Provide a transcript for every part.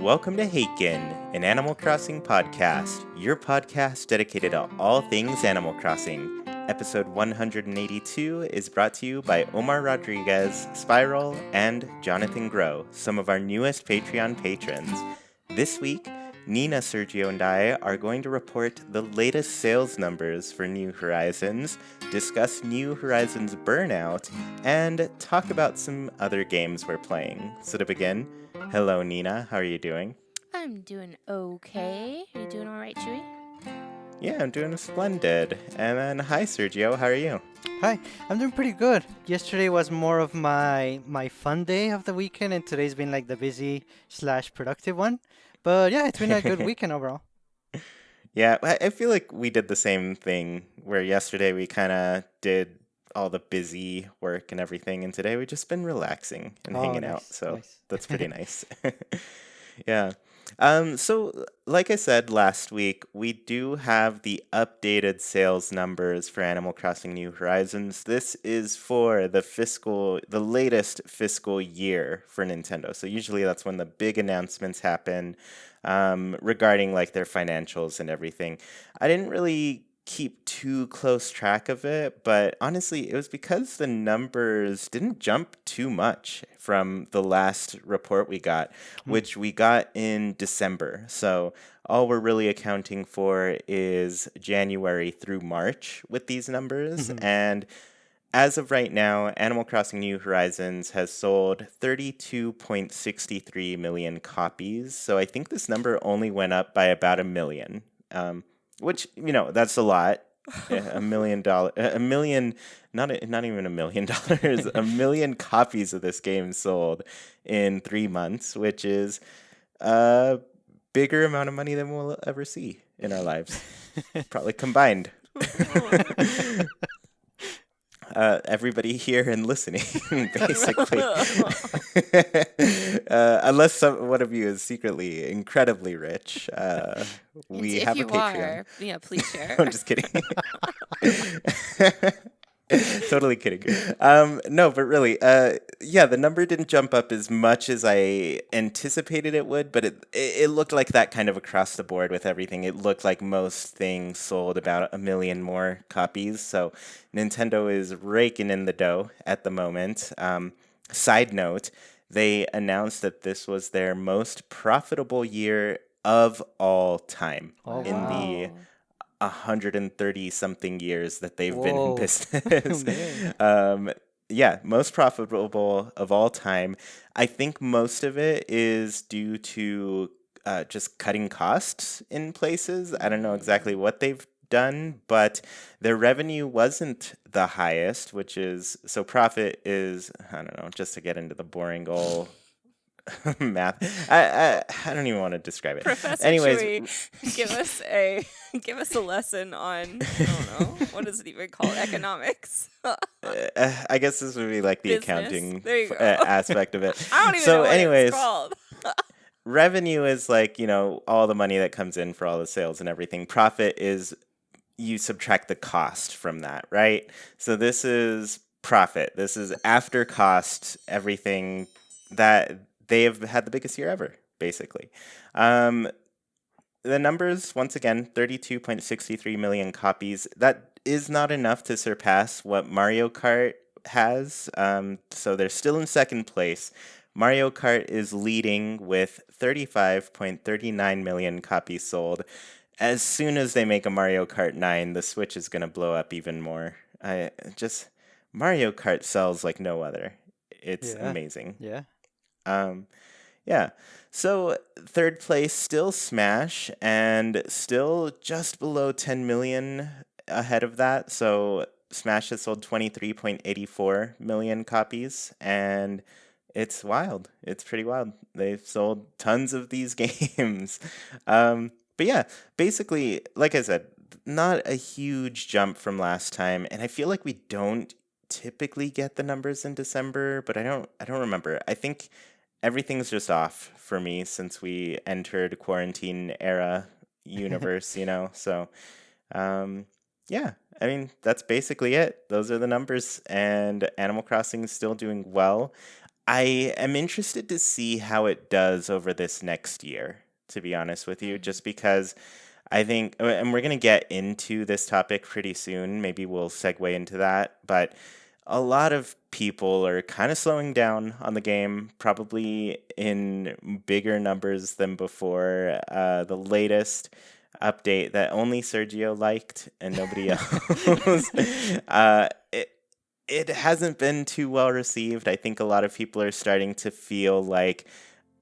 welcome to Haken, an Animal Crossing podcast, your podcast dedicated to all things Animal Crossing. Episode 182 is brought to you by Omar Rodriguez, Spiral, and Jonathan Groh, some of our newest Patreon patrons. This week, Nina, Sergio, and I are going to report the latest sales numbers for New Horizons, discuss New Horizons Burnout, and talk about some other games we're playing. So to begin, hello Nina, how are you doing? I'm doing okay. Are you doing all right, Chuy? Yeah, I'm doing splendid. And then hi Sergio, how are you? Hi, I'm doing pretty good. Yesterday was more of my fun day of the weekend, and today's been like the busy/productive one. But yeah, it's been a good weekend overall. Yeah, I feel like we did the same thing where yesterday we kind of did all the busy work and everything, and today we've just been relaxing and hanging out. Nice, So nice. that's pretty nice. Yeah. So like I said last week, we do have the updated sales numbers for Animal Crossing New Horizons. This is for the latest fiscal year for Nintendo. So usually that's when the big announcements happen regarding like their financials and everything. I didn't really keep too close track of it, but honestly, it was because the numbers didn't jump too much from the last report we got, which we got in December. So all we're really accounting for is January through March with these numbers. And as of right now, Animal Crossing New Horizons has sold 32.63 million copies. So I think this number only went up by about 1 million. Which, that's a lot. $1 million, not even $1 million, 1 million copies of this game sold in 3 months, which is a bigger amount of money than we'll ever see in our lives, probably combined. Everybody here and listening, basically. Unless one of you is secretly incredibly rich, we have a Patreon. Please share. I'm just kidding. Totally kidding. No, but really, the number didn't jump up as much as I anticipated it would, but it looked like that kind of across the board with everything. It looked like most things sold about 1 million more copies, so Nintendo is raking in the dough at the moment. Side note, they announced that this was their most profitable year of all time in the 130 something years that they've been in business. Most profitable of all time. I think most of it is due to just cutting costs in places. I don't know exactly what they've done, but their revenue wasn't the highest, so profit is, I don't know, just to get into the boring old math. I don't even want to describe it. Professor Chuy, give us a lesson on, I don't know, what is it even called? Economics. I guess this would be like the Business. accounting There you go. aspect of it. I don't even know what anyways, it's called. revenue is like, all the money that comes in for all the sales and everything. Profit is you subtract the cost from that, right? So this is profit. This is after cost, everything that they have had the biggest year ever, basically. The numbers, once again, 32.63 million copies. That is not enough to surpass what Mario Kart has. So they're still in second place. Mario Kart is leading with 35.39 million copies sold. As soon as they make a Mario Kart 9, the Switch is going to blow up even more. Mario Kart sells like no other. It's amazing. Yeah. So third place, still Smash, and still just below 10 million ahead of that. So Smash has sold 23.84 million copies, and it's wild. It's pretty wild. They've sold tons of these games. But yeah, basically, like I said, not a huge jump from last time, and I feel like we don't typically get the numbers in December, but I don't remember. I think everything's just off for me since we entered quarantine era universe, So, I mean, that's basically it. Those are the numbers, and Animal Crossing is still doing well. I am interested to see how it does over this next year, to be honest with you, just because I think, and we're going to get into this topic pretty soon. Maybe we'll segue into that. But a lot of people are kind of slowing down on the game, probably in bigger numbers than before. The latest update that only Sergio liked and nobody else. It hasn't been too well received. I think a lot of people are starting to feel like,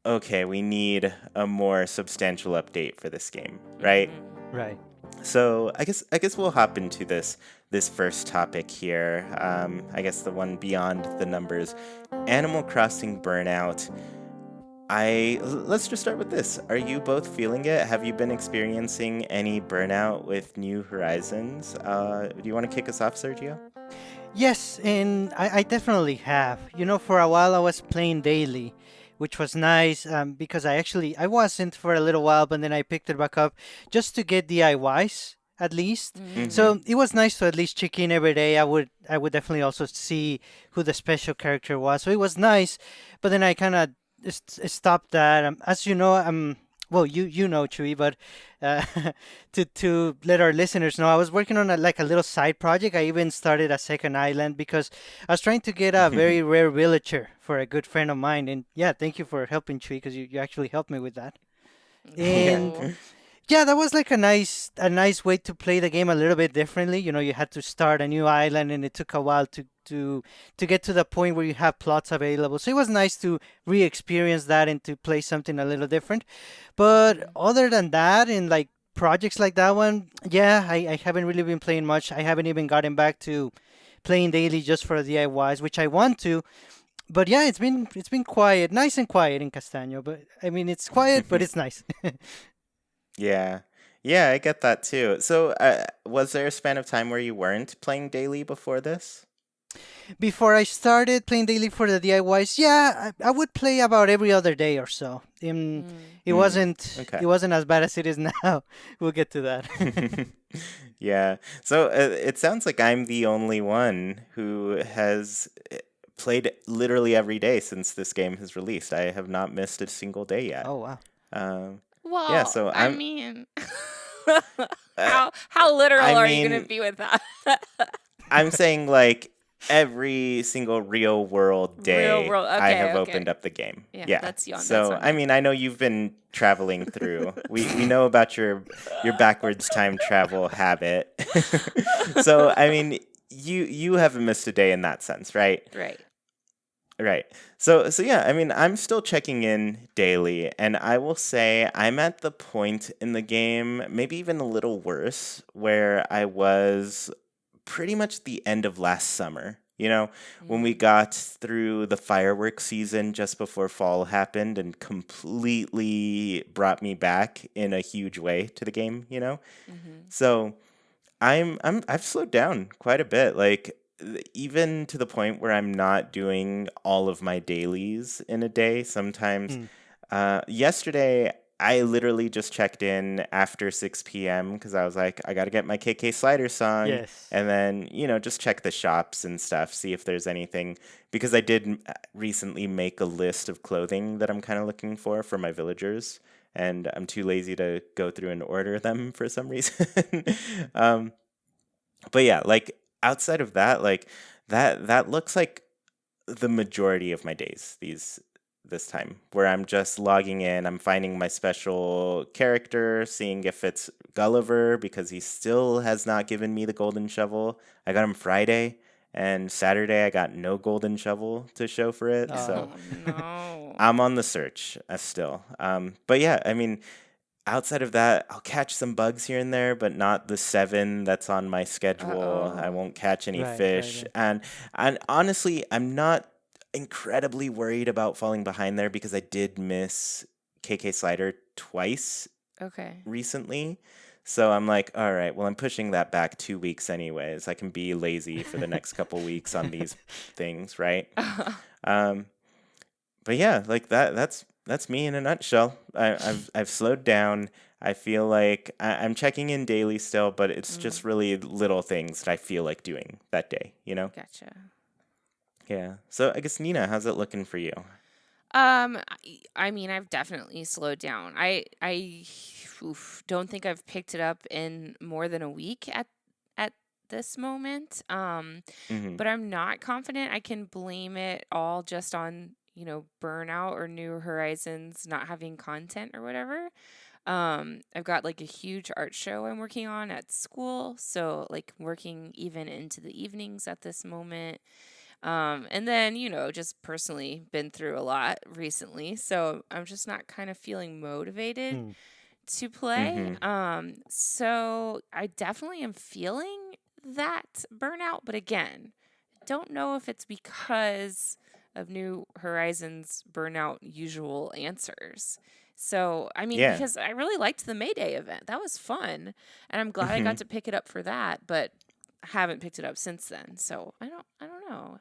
okay, we need a more substantial update for this game, right? Right. So I guess we'll hop into this first topic here. I guess the one beyond the numbers, Animal Crossing Burnout. Let's just start with this. Are you both feeling it? Have you been experiencing any burnout with New Horizons? Do you want to kick us off, Sergio? Yes, and I definitely have. You know, for a while I was playing daily, which was nice because I wasn't for a little while, but then I picked it back up just to get DIYs at least. So it was nice to at least check in every day. I would definitely also see who the special character was. So it was nice, but then I kind of stopped that. As you know, well, you know, Chuy, but uh, to let our listeners know, I was working on like a little side project. I even started a second island because I was trying to get a very rare villager for a good friend of mine. And yeah, thank you for helping, Chuy, because you actually helped me with that. And Oh. yeah, that was like a nice way to play the game a little bit differently. You know, you had to start a new island, and it took a while to get to the point where you have plots available. So it was nice to re-experience that and to play something a little different. But other than that, in like projects like that one, yeah, I haven't really been playing much. I haven't even gotten back to playing daily just for the DIYs, which I want to. But yeah, it's been quiet, nice and quiet in Castaño. But I mean, it's quiet, but it's nice. Yeah. Yeah, I get that too. So, was there a span of time where you weren't playing daily before this? Before I started playing daily for the DIYs, yeah, I would play about every other day or so. It Mm, wasn't okay. it wasn't as bad as it is now. We'll get to that. Yeah. So it sounds like I'm the only one who has played literally every day since this game has released. I have not missed a single day yet. Oh wow. Um, yeah. Well, So I I'm. mean, Uh, how literal I are you gonna mean, be with that? I'm saying like every single real world Real day world. I Okay, have opened okay. up the game. Yeah, Yeah. that's on. That's So on I you. mean I know you've been traveling through. We know about your backwards time travel habit. So I mean you haven't missed a day in that sense, right? Right. Right. So yeah, I mean I'm still checking in daily and I will say I'm at the point in the game, maybe even a little worse, where I was pretty much the end of last summer. You know, when we got through the fireworks season just before fall happened and completely brought me back in a huge way to the game, you know? Mm-hmm. So I've slowed down quite a bit. Like even to the point where I'm not doing all of my dailies in a day. Sometimes Hmm. yesterday I literally just checked in after 6 p.m. because I was like, I got to get my KK Slider song Yes. and then, you know, just check the shops and stuff, see if there's anything. Because I did recently make a list of clothing that I'm kind of looking for my villagers. And I'm too lazy to go through and order them for some reason. um, but yeah, like outside of that, like that looks like the majority of my days this time where I'm just logging in, I'm finding my special character, seeing if it's Gulliver because he still has not given me the golden shovel. I got him Friday and Saturday I got no golden shovel to show for it. Oh. So Oh no. I'm on the search still. But yeah, I mean, outside of that, I'll catch some bugs here and there, but not the seven that's on my schedule. I Uh-oh. won't catch any Right. Right. fish, Right. and honestly, I'm not incredibly worried about falling behind there because I did miss KK Slider twice Okay. recently. So I'm like, all right, well, I'm pushing that back 2 weeks anyways. I can be lazy for the next couple weeks on these things, right? Um, but yeah, like that's me in a nutshell. I've slowed down. I feel like I'm checking in daily still, but it's just really little things that I feel like doing that day. You know? Gotcha. Yeah. So I guess Nina, how's it looking for you? I mean, I've definitely slowed down. Don't think I've picked it up in more than a week at this moment. Mm-hmm. But I'm not confident I can blame it all just on, burnout or New Horizons not having content or whatever. I've got like a huge art show I'm working on at school, so like working even into the evenings at this moment. And then, just personally been through a lot recently, so I'm just not kind of feeling motivated Mm. to play. Mm-hmm. So I definitely am feeling that burnout, but again, don't know if it's because of New Horizons burnout usual answers. So, I mean, Yeah. because I really liked the Mayday event. That was fun, and I'm glad I Mm-hmm. got to pick it up for that, but I haven't picked it up since then. So, I don't know.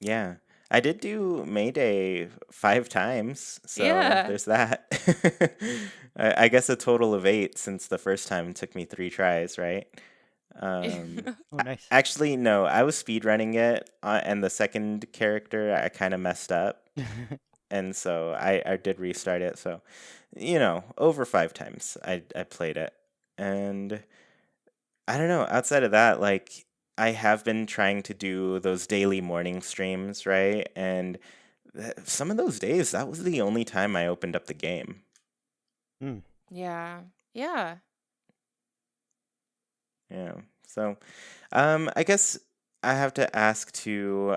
Yeah. I did do Mayday 5 times, so Yeah. there's that. I guess a total of 8 since the first time took me 3 tries, right? Oh, nice. Actually, no, I was speedrunning it, and the second character I kind of messed up, and so I did restart it. So, over 5 times I played it, and I don't know. Outside of that, like I have been trying to do those daily morning streams, right? And some of those days, that was the only time I opened up the game. Mm. Yeah. Yeah. Yeah. So, I guess I have to ask too,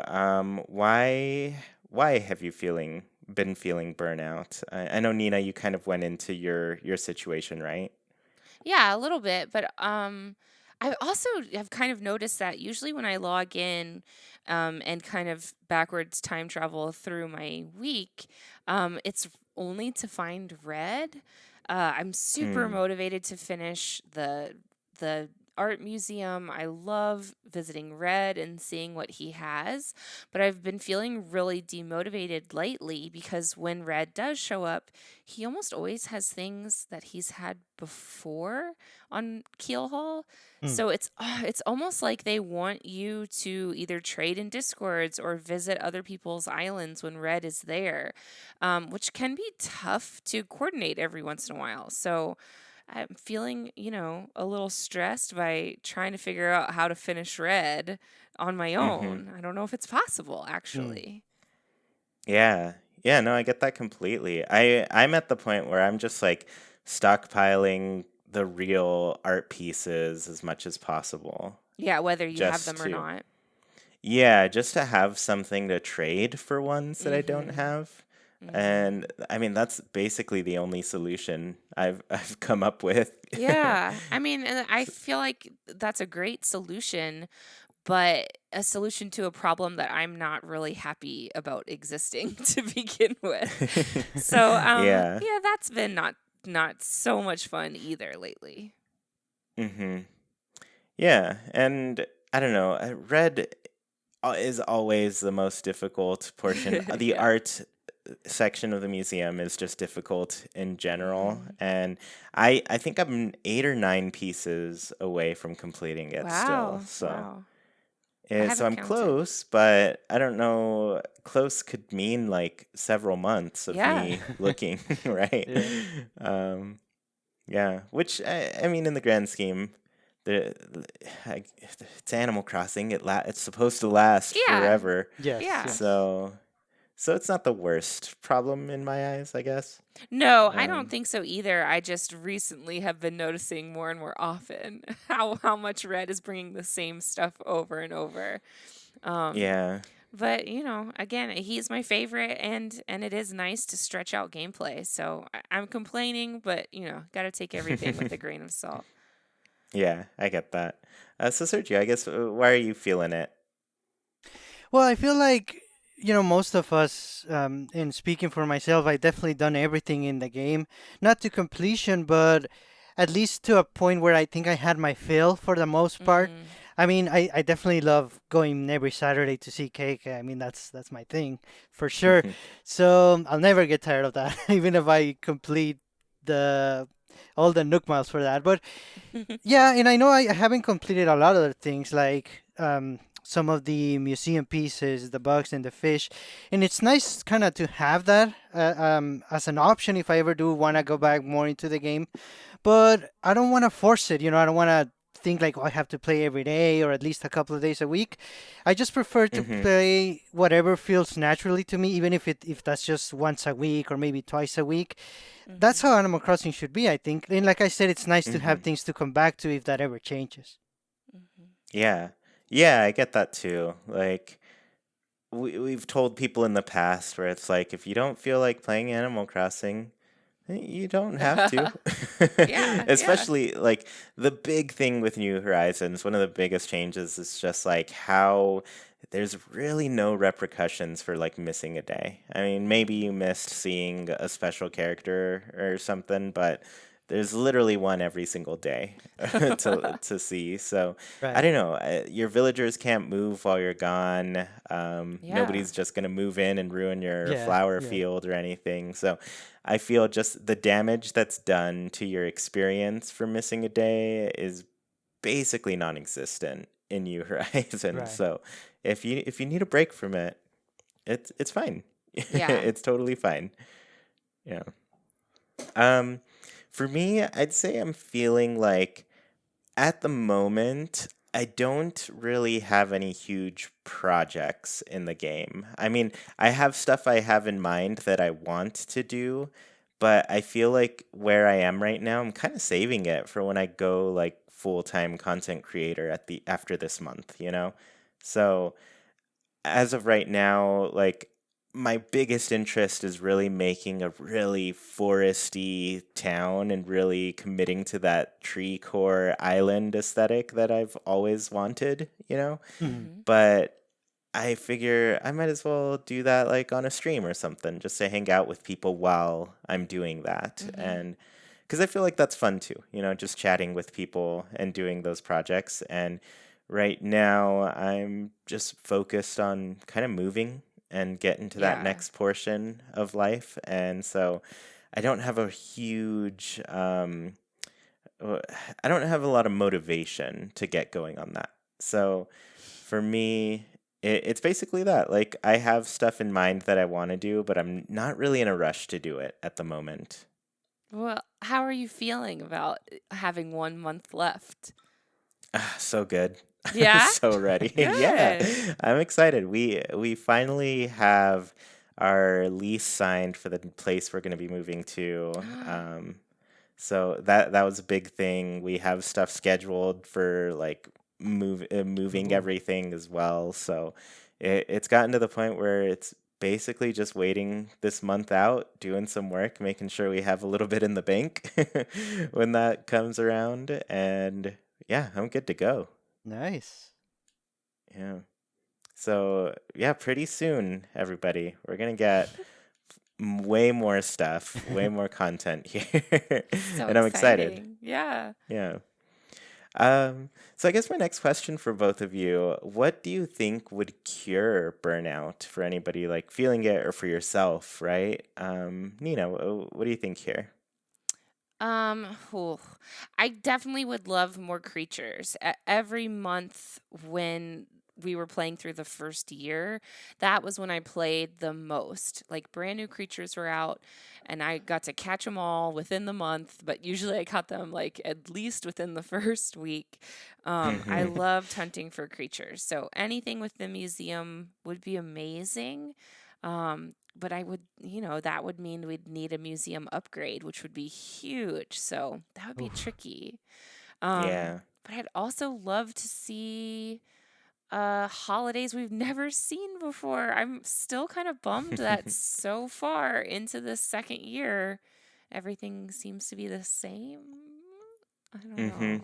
why have you been feeling burnout? I know Nina, you kind of went into your situation, right? Yeah, a little bit, but I also have kind of noticed that usually when I log in and kind of backwards time travel through my week, it's only to find red. I'm super Mm, motivated to finish the art museum. I love visiting Red and seeing what he has, but I've been feeling really demotivated lately because when Red does show up, he almost always has things that he's had before on Keel Hall. Mm. So it's almost like they want you to either trade in discords or visit other people's islands when Red is there, which can be tough to coordinate every once in a while. So I'm feeling, a little stressed by trying to figure out how to finish Red on my mm-hmm. own. I don't know if it's possible, Mm. actually. Yeah. Yeah, no, I get that completely. I'm at the point where I'm just like stockpiling the real art pieces as much as possible. Yeah, whether you have Just them or to not. Yeah, just to have something to trade for ones that I don't Mhm. have. And Mhm. I mean that's basically the only solution I've come up with. Yeah. I mean, and I feel like that's a great solution, but a solution to a problem that I'm not really happy about existing to begin with. So, Yeah. yeah, that's been not so much fun either lately. Mhm. Yeah, and I don't know, red is always the most difficult portion. The Yeah. art section of the museum is just difficult in general, Mhm. and I think I'm 8 or 9 pieces away from completing it still. Wow. So Wow. I so haven't I'm counted. close, but I don't know. Close could mean like several months of Yeah. me looking, right? Yeah. Um, yeah, which I mean, in the grand scheme, it's Animal Crossing. It's supposed to last Yeah. forever, Yes. Yeah. Yes. so it's not the worst problem in my eyes, I guess. No, I don't Um, think so either. I just recently have been noticing more and more often how much Red is bringing the same stuff over and over. Um, yeah. but again, he's my favorite, and it is nice to stretch out gameplay. So I'm complaining, but got to take everything with a grain of salt. Yeah, I get that. So Sergio, I guess why are you feeling it? Well, I feel like, most of us, and speaking for myself, I definitely done everything in the game. Not to completion, but at least to a point where I think I had my fill for the most part. Mm. I mean, I definitely love going every Saturday to see cake. I mean, that's my thing for sure. So I'll never get tired of that, even if I complete the all the Nook miles for that. But yeah, and I know I haven't completed a lot of the things like some of the museum pieces, the bugs and the fish, and it's nice kind of to have that as an option if I ever do want to go back more into the game. But I don't want to force it. I don't want to think like, oh, I have to play every day or at least a couple of days a week. I just prefer to Mm-hmm. play whatever feels naturally to me, even if that's just once a week or maybe twice a week. That's Mhm. how Animal Crossing should be, I think. And like I said, it's nice to Mm-hmm. have things to come back to if that ever changes. Mhm. Yeah. Yeah, I get that too. Like we've told people in the past where it's like if you don't feel like playing Animal Crossing, you don't have to. Yeah, yeah. Especially like the big thing with New Horizons, one of the biggest changes is just like how there's really no repercussions for like missing a day. I mean, maybe you missed seeing a special character or something, but there's literally one every single day to see. So I Right. don't know. Your villagers can't move while you're gone. Yeah. Nobody's just gonna move in and ruin your Yeah. flower Yeah. field or anything. So I feel just the damage that's done to your experience for missing a day is basically non-existent in New Horizons. Right. So if you need a break from it, it's fine. Yeah. It's totally fine. Yeah. Um, for me, I'd say I'm feeling like at the moment, I don't really have any huge projects in the game. I mean, I have stuff I have in mind that I want to do, but I feel like where I am right now, I'm kind of saving it for when I go like full-time content creator at the after this month, you know? So, as of right now, like my biggest interest is really making a really foresty town and really committing to that tree core island aesthetic that I've always wanted, you know? Mhm. Mhm. But I figure I might as well do that like on a stream or something just to hang out with people while I'm doing that. Mhm. And because I feel like that's fun too, just chatting with people and doing those projects. And right now, I'm just focused on kind of moving and getting to that Yeah. next portion of life. And so I don't have a huge, uh, I don't have a lot of motivation to get going on that. So for me, it's basically that. Like, I have stuff in mind that I want to do, but I'm not really in a rush to do it at the moment. Well, how are you feeling about having 1 month left? So good. Yeah? So ready. Yeah. Good. I'm excited. We finally have our lease signed for the place we're going to be moving to. So that was a big thing. We have stuff scheduled for like moving Ooh. everything as well. So it's gotten to the point where it's basically just waiting this month out, doing some work, making sure we have a little bit in the bank when that comes around, and yeah, I'm good to go. Nice. Yeah. So yeah, pretty soon, everybody, we're gonna get way more stuff, way more content here, So and I'm excited. exciting. Yeah. Yeah. So I guess my next question for both of you, what do you think would cure burnout for anybody like feeling it or for yourself, right? Nina, what do you think here? Ooh, I definitely would love more creatures. Every month when we were playing through the first year, that was when I played the most. Like brand new creatures were out and I got to catch them all within the month, but usually I caught them like at least within the first week. I Mm-hmm. loved hunting for creatures. So anything with the museum would be amazing. But I would, that would mean we'd need a museum upgrade, which would be huge. So that would be Oof. tricky. Yeah. But I'd also love to see holidays we've never seen before. I'm still kind of bummed that so far into the second year, everything seems to be the same. I don't Mm-hmm. know.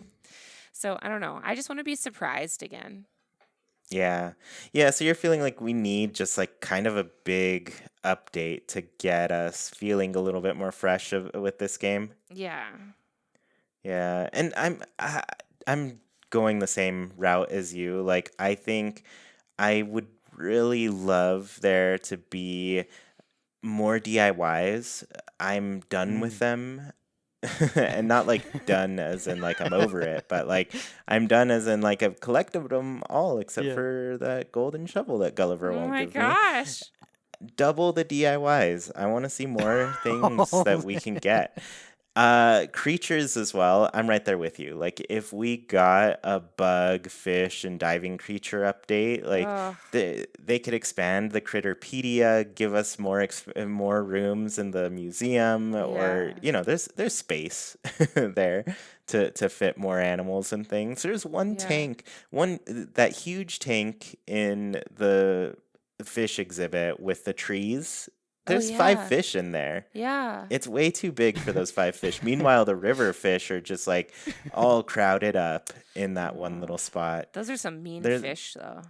So I don't know. I just want to be surprised again. Yeah. Yeah, so you're feeling like we need just like kind of a big update to get us feeling a little bit more fresh with this game. Yeah. Yeah, and I'm going the same route as you. Like I think I would really love there to be more DIYs. I'm done with Mm. them. And not like done as in like I'm over it, but like I'm done as in like I've collected them all except Yeah. for that golden shovel that Gulliver Oh won't my give me. gosh. Double the DIYs. I want to see more things Oh, that we can get. Creatures as well. I'm right there with you. Like if we got a bug, fish, and diving creature update, like Ugh. they could expand the Critterpedia, give us more rooms in the museum, or Yeah. there's space there to fit more animals and things. There's one Yeah. tank, one that huge tank in the fish exhibit with the trees. Oh There's 5 yeah. fish in there. Yeah. It's way too big for those 5 fish. Meanwhile, the river fish are just like all crowded up in that one Oh, little spot. those are some mean There's, fish, though.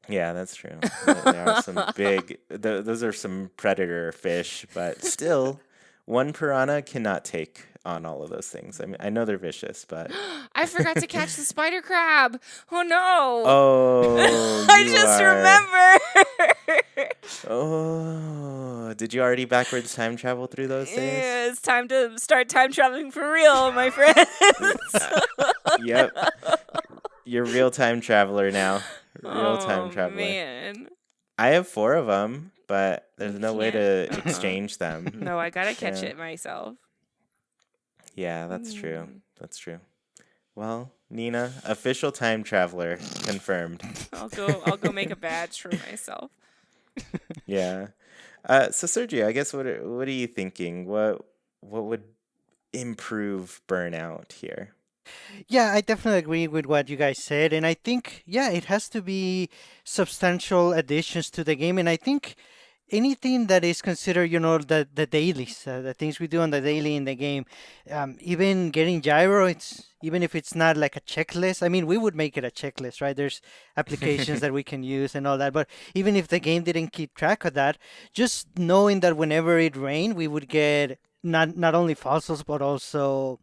yeah, that's true. There are some big, those are some predator fish, but still, one piranha cannot take on all of those things. I mean, I know they're vicious, but I forgot to catch the spider crab. Oh no. oh, I you just are. remembered. Oh, did you already backwards time travel through those days? Yeah, it's time to start time traveling for real, my friends. Yep. You're a real time traveler now. Real time Oh traveler. man. I have 4 of them, but there's You no way can't. to exchange them. No, I gotta catch Yeah. it myself. Yeah, that's true. Mm. That's true. Well, Nina, official time traveler confirmed. I'll go make a badge for myself. Yeah. So Sergio, I guess what are you thinking? What would improve burnout here? Yeah, I definitely agree with what you guys said, and I think yeah, it has to be substantial additions to the game, and I think anything that is considered, the dailies, the things we do on the daily in the game, even getting gyro, even if it's not like a checklist. I mean, we would make it a checklist, right? There's applications that we can use and all that, but even if the game didn't keep track of that, just knowing that whenever it rained, we would get not only fossils but also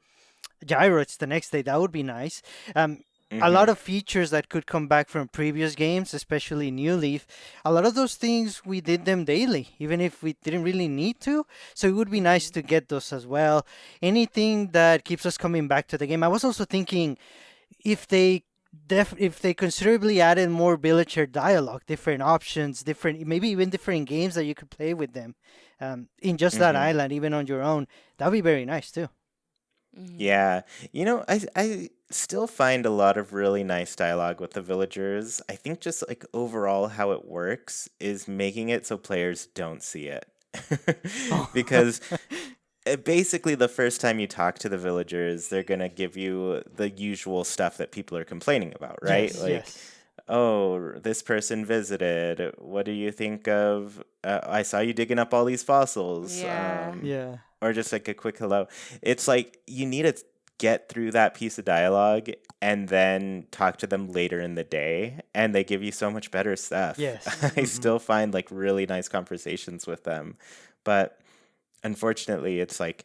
gyroids the next day. That would be nice. Um, a lot Mm-hmm. of features that could come back from previous games, especially New Leaf, a lot of those things we did them daily, even if we didn't really need to. So it would be nice to get those as well. Anything that keeps us coming back to the game. I was also thinking if they if they considerably added more villager dialogue, different options, different maybe even different games that you could play with them, in just that Mm-hmm. island, even on your own, that'd be very nice too. Mm-hmm. Yeah. I still find a lot of really nice dialogue with the villagers. I think just like overall how it works is making it so players don't see it. Oh. Because basically the first time you talk to the villagers, they're going to give you the usual stuff that people are complaining about, right? Yes, Like, yes. oh, this person visited. What do you think of I saw you digging up all these fossils. Yeah. Yeah. Or just like a quick hello. It's like you need to get through that piece of dialogue and then talk to them later in the day, and they give you so much better stuff. Yes. I Hmm. still find like really nice conversations with them, but unfortunately, it's like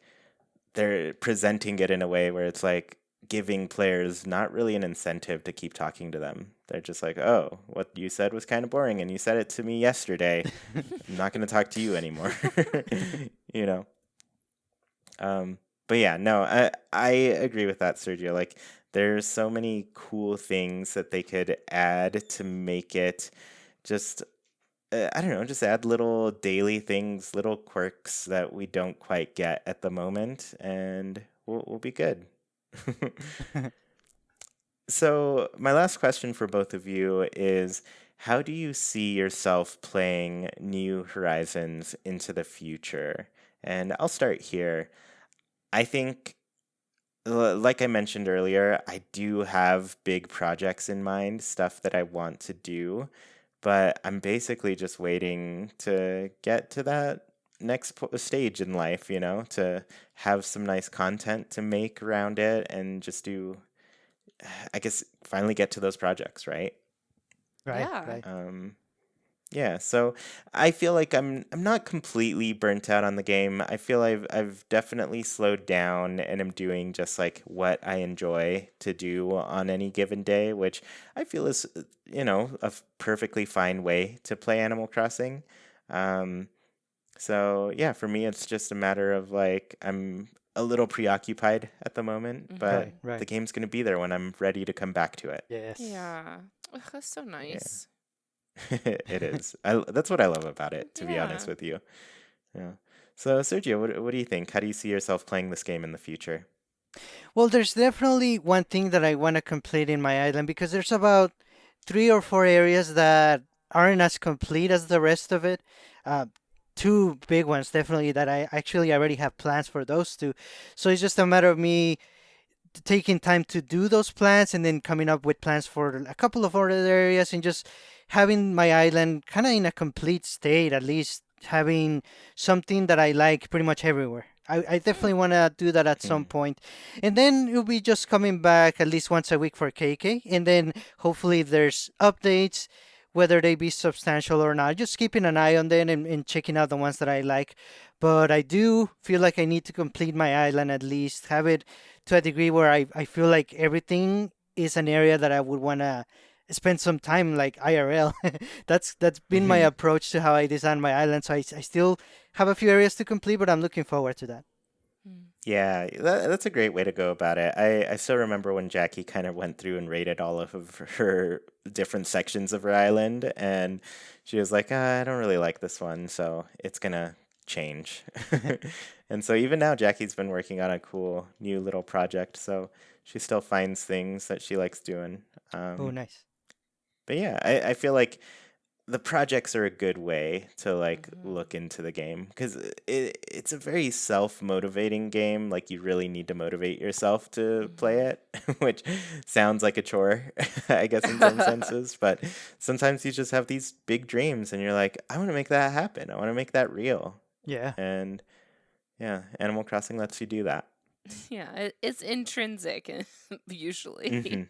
they're presenting it in a way where it's like giving players not really an incentive to keep talking to them. They're just like, oh, what you said was kind of boring, and you said it to me yesterday. I'm not going to talk to you anymore. you know. But yeah, no, I agree with that, Sergio. Like, there's so many cool things that they could add to make it just I don't know, just add little daily things, little quirks that we don't quite get at the moment, and we'll be good. So, my last question for both of you is how do you see yourself playing New Horizons into the future? And I'll start here. I think, like I mentioned earlier, I do have big projects in mind, stuff that I want to do, but I'm basically just waiting to get to that next stage in life, to have some nice content to make around it and just do, I guess, finally get to those projects, right? Right, Yeah. right. Yeah, so I feel like I'm not completely burnt out on the game. I feel I've definitely slowed down and am doing just like what I enjoy to do on any given day, which I feel is a perfectly fine way to play Animal Crossing. Um, so yeah, for me it's just a matter of like I'm a little preoccupied at the moment, but Right, Mm-hmm. the right. game's going to be there when I'm ready to come back to it. Yes. Yeah. Ugh, that's so Yeah. nice. It is. That's what I love about it, to be honest Yeah. with you. Yeah. So, Sergio, what do you think? How do you see yourself playing this game in the future? Well, there's definitely one thing that I want to complete in my island because there's about 3 or 4 areas that aren't as complete as the rest of it. Uh, Two big ones definitely that I actually already have plans for those two. So it's just a matter of me taking time to do those plans and then coming up with plans for a couple of other areas and just having my island kind of in a complete state, at least having something that I like pretty much everywhere. I definitely Hmm. want to do that at some Hmm. point. And then it'll be just coming back at least once a week for KK. And then hopefully if there's updates, whether they be substantial or not, just keeping an eye on them and checking out the ones that I like. But I do feel like I need to complete my island at least, have it to a degree where I feel like everything is an area that I would want to spend some time like IRL. That's been my Hmm. approach to how I design my island. So I still have a few areas to complete, but I'm looking forward to that. Hmm. Yeah, that's a great way to go about it. I still remember when Jackie kind of went through and rated all of her different sections of her island, and she was like, I don't really like this one, so it's gonna change. And so even now, Jackie's been working on a cool new little project, so she still finds things that she likes doing. Oh, Um, nice. but yeah, I feel like the projects are a good way to like Mm-hmm. look into the game because it's a very self-motivating game. Like you really need to motivate yourself to play Mm-hmm. it, which sounds like a chore, I guess in some senses. But sometimes you just have these big dreams and you're like, I want to make that happen. I want to make that real. Yeah. And yeah, Animal Crossing lets you do that. Yeah, it's intrinsic usually. Hmm.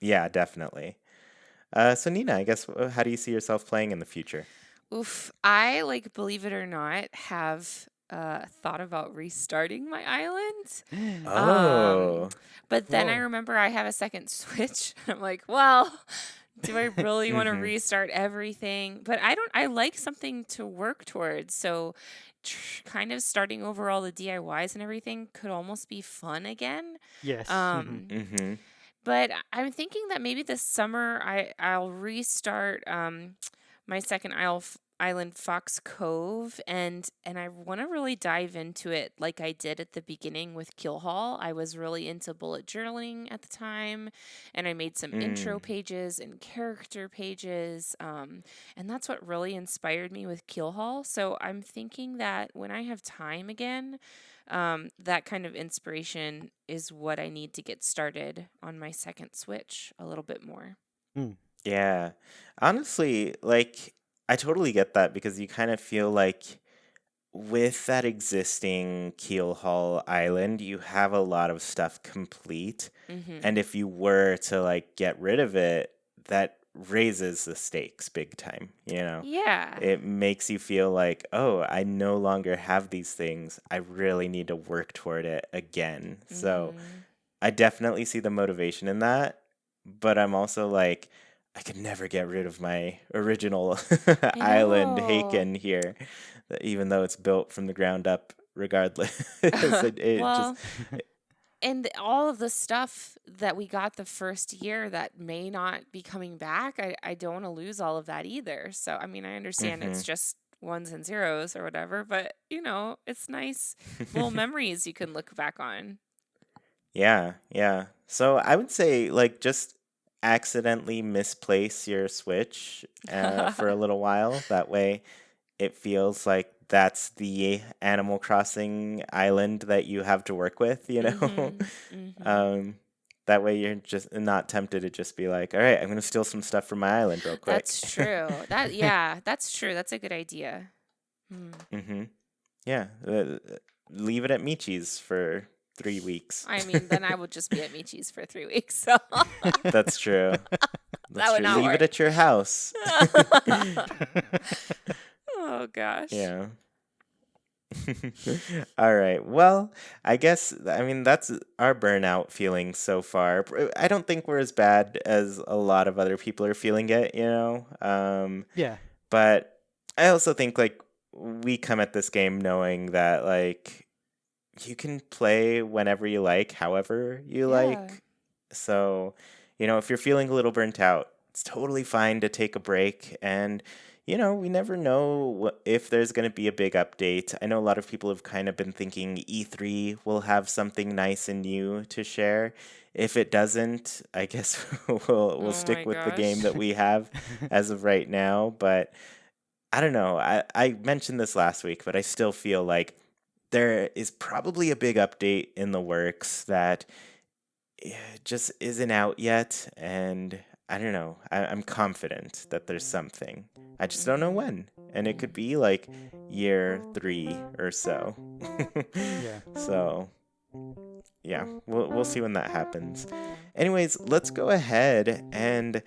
Yeah, definitely. So Nina, I guess how do you see yourself playing in the future? Oof, I like believe it or not have thought about restarting my island. Um, Oh, but then I Whoa. remember I have a second Switch. I'm like, well, do I really want to mm-hmm. restart everything? But I don't. I like something to work towards. So, kind of starting over all the DIYs and everything could almost be fun again. Yes. Um, Mm-hmm. but I'm thinking that maybe this summer I'll restart my second island Fox Cove and I want to really dive into it like I did at the beginning with Keelhaul. I was really into bullet journaling at the time and I made some intro Mm. pages and character pages and that's what really inspired me with Keelhaul. So I'm thinking that when I have time again, that kind of inspiration is what I need to get started on my second Switch a little bit more. Mm. Yeah. Honestly, like, I totally get that because you kind of feel like with that existing Keel Hall Island, you have a lot of stuff complete. Mm-hmm. And if you were to, like, get rid of it, that raises the stakes big time, you know? Yeah. It makes you feel like, oh, I no longer have these things. I really need to work toward it again. So Mm-hmm. I definitely see the motivation in that, but I'm also like, I could never get rid of my original I island, know. Haken here, even though it's built from the ground up. Regardless, it just Well, and all of the stuff that we got the first year that may not be coming back, I don't want to lose all of that either. So, I mean, I understand hmm it's just ones and zeros or whatever, but it's nice little memories you can look back on. Yeah, yeah. So I would say like just accidentally misplace your Switch for a little while. That way it feels like that's the Animal Crossing island that you have to work with, you know? Mhm. Mhm. um, that way you're just not tempted to just be like, all right, I'm going to steal some stuff from my island real quick. That's true. Yeah, that's true. That's a good idea. Hmm. hmm Yeah. Leave it at Michi's for 3 weeks. I mean, then I would just be at Michi's for 3 weeks, so That's true. that That's would true. not Leave it work. at your house. Oh gosh. Yeah. All right. Well, I guess I mean that's our burnout feeling so far. I don't think we're as bad as a lot of other people are feeling it, you know. Yeah. But I also think like we come at this game knowing that like you can play whenever you like, however you Yeah. like. So, if you're feeling a little burnt out, it's totally fine to take a break. And, we never know if there's going to be a big update. I know a lot of people have kind of been thinking E3 will have something nice and new to share. If it doesn't, I guess we'll Oh stick my with the game gosh. that we have as of right now. But I don't know. I mentioned this last week, but I still feel like there is probably a big update in the works that just isn't out yet. And I don't know. I'm confident that there's something. I just don't know Mhm. when. And it could be like year 3 or so. Yeah. So, yeah, we'll see when that happens. Anyways, let's go ahead and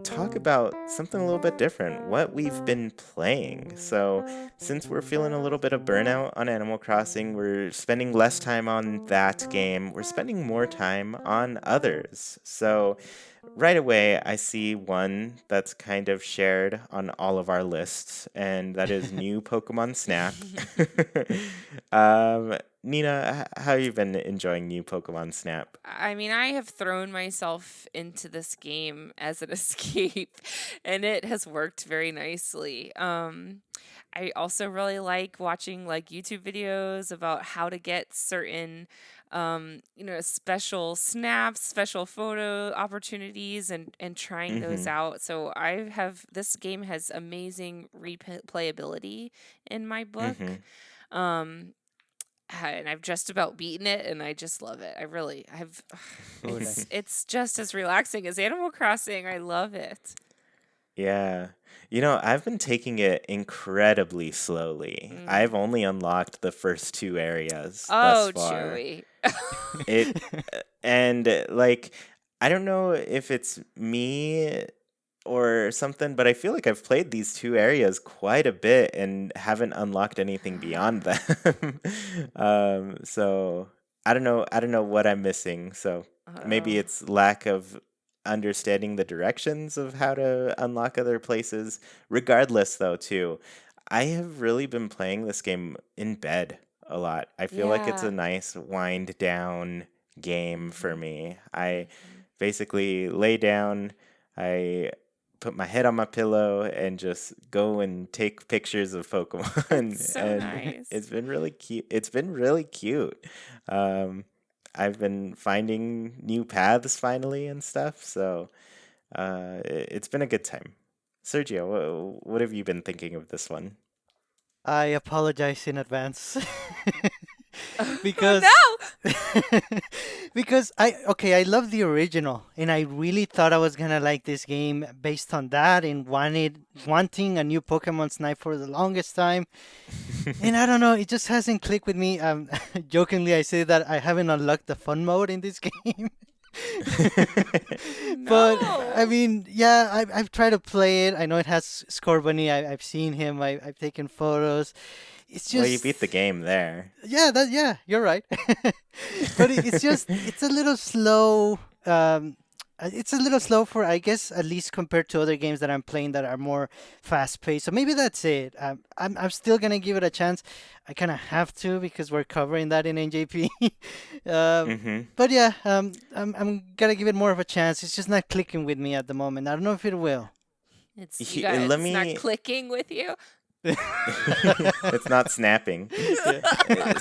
talk about something a little bit different, what we've been playing. So, since we're feeling a little bit of burnout on Animal Crossing, we're spending less time on that game. We're spending more time on others. So, right away, I see one that's kind of shared on all of our lists, and that is new Pokemon Snap. Nina, how you been enjoying new Pokemon Snap? I mean, I have thrown myself into this game as an escape, and it has worked very nicely. I also really like watching like YouTube videos about how to get certain, special snaps, special photo opportunities, and trying those Mm-hmm. out. So I have this game has amazing replayability in my book. Mm-hmm. Um, and I've just about beaten it, and I just love it. I've Oh, nice. it's just as relaxing as Animal Crossing. I love it. Yeah. I've been taking it incredibly slowly. I've Mm. only unlocked the first 2 areas thus Oh, far. Chewy. It and like I don't know if it's me or something, but I feel like I've played these 2 areas quite a bit and haven't unlocked anything beyond them. So I don't know what I'm missing. So maybe Oh. it's lack of understanding the directions of how to unlock other places. Regardless, though, too, I have really been playing this game in bed a lot. I feel like it's a Yeah. nice wind down game for Mhm. me. I Mhm. basically lay down, I put my head on my pillow and just go and take pictures of That's Pokemon, so and nice. it's been really cute. It's been really cute. Um, I've been finding new paths finally and stuff, so it's been a good time. Sergio, what have you been thinking of this one? I apologize in advance. Oh because no. because I love the original and I really thought I was gonna like this game based on that and wanting a new Pokemon Snipe for the longest time. And I don't know, it just hasn't clicked with me. Jokingly I say that I haven't unlocked the fun mode in this game. But I No. mean, yeah, I've tried to play it. I know it has Scorbunny. I've seen him. I've taken photos. It's Well, you just, beat the game there. yeah, you're right. But it's just it's a little slow. It's a little slow for, I guess, at least compared to other games that I'm playing that are more fast paced. So maybe that's it. I'm still gonna give it a chance. I kind of have to because we're covering that in NJP. uh, Mm-hmm. but yeah, I'm gonna give it more of a chance. It's just not clicking with me at the moment. I don't know if it will. Let It's not me. clicking with you. It's not snapping. Yeah. Uh,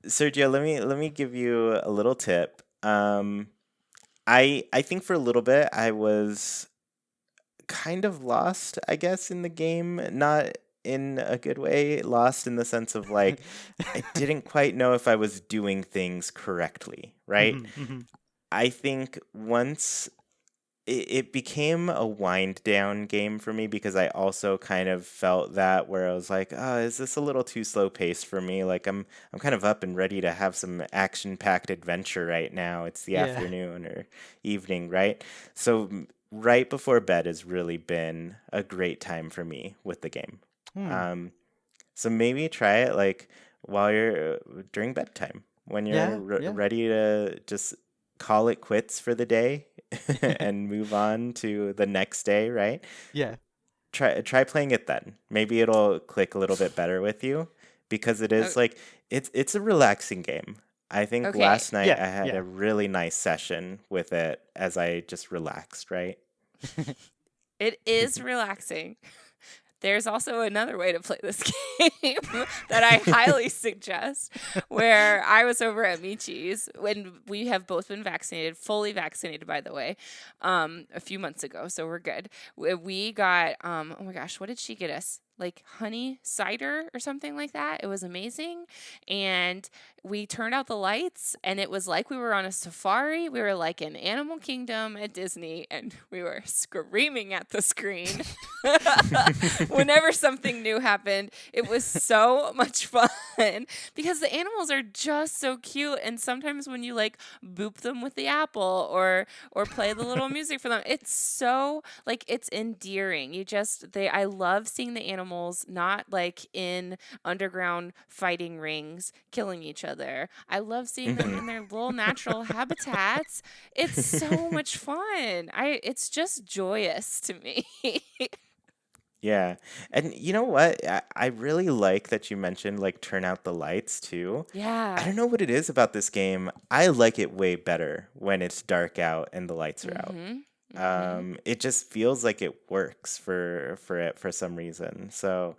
Sergio, let me give you a little tip. I think for a little bit I was kind of lost, I guess, in the game. Not in a good way, lost in the sense of like I didn't quite know if I was doing things correctly, right? Mhm, mhm. I think once it became a wind down game for me because I also kind of felt that where I was like, oh, is this a little too slow paced for me? Like I'm kind of up and ready to have some action packed adventure right now. It's the Yeah. afternoon or evening, right? So right before bed has really been a great time for me with the game. Hmm. Um, so maybe try it like while you're during bedtime when you're Yeah. Yeah. ready to just call it quits for the day and move on to the next day, right? Yeah. Try playing it then. Maybe it'll click a little bit better with you because it Oh, is like it's a relaxing game. I think Okay. last night Yeah, I had yeah. a really nice session with it as I just relaxed, right? It is relaxing. There's also another way to play this game that I highly suggest, where I was over at Michi's when we have both been vaccinated, fully vaccinated, by the way, a few months ago, so we're good. We got, oh my gosh, what did she get us? Like honey cider or something like that. It was amazing. And we turned out the lights, and it was like we were on a safari. We were like in Animal Kingdom at Disney, and we were screaming at the screen whenever something new happened. It was so much fun because the animals are just so cute. And sometimes when you like boop them with the apple or play the little music for them, it's so like it's endearing. I love seeing the animals not like in underground fighting rings killing each other. I love seeing them Hmm. in their little natural habitats. It's so much fun. It's just joyous to me. Yeah. And you know what? I really like that you mentioned like turn out the lights too. I Yeah. don't know what it is about this game. I like it way better when it's dark out and the lights are out. Mhm. Mhm. It just feels like it works for it for some reason. So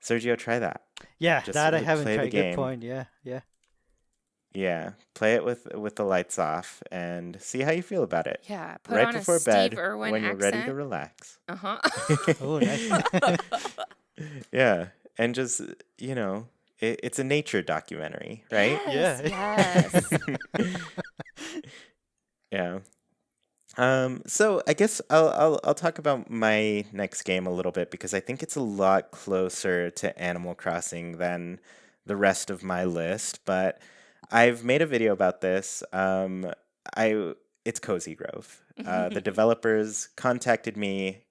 Sergio, try that. Yeah, Just that I haven't play the tried. Good game. point. Yeah, yeah. Yeah, play it with the lights off and see how you feel about it. Yeah, put Right on a before Steve bed Irwin when you're ready to accent. relax. Uh-huh. Oh, nice. Yeah, and just, it's a nature documentary, right? Yes, Yeah. yes. Yeah. So I guess I'll talk about my next game a little bit because I think it's a lot closer to Animal Crossing than the rest of my list, but I've made a video about this. I it's Cozy Grove. The developers contacted me,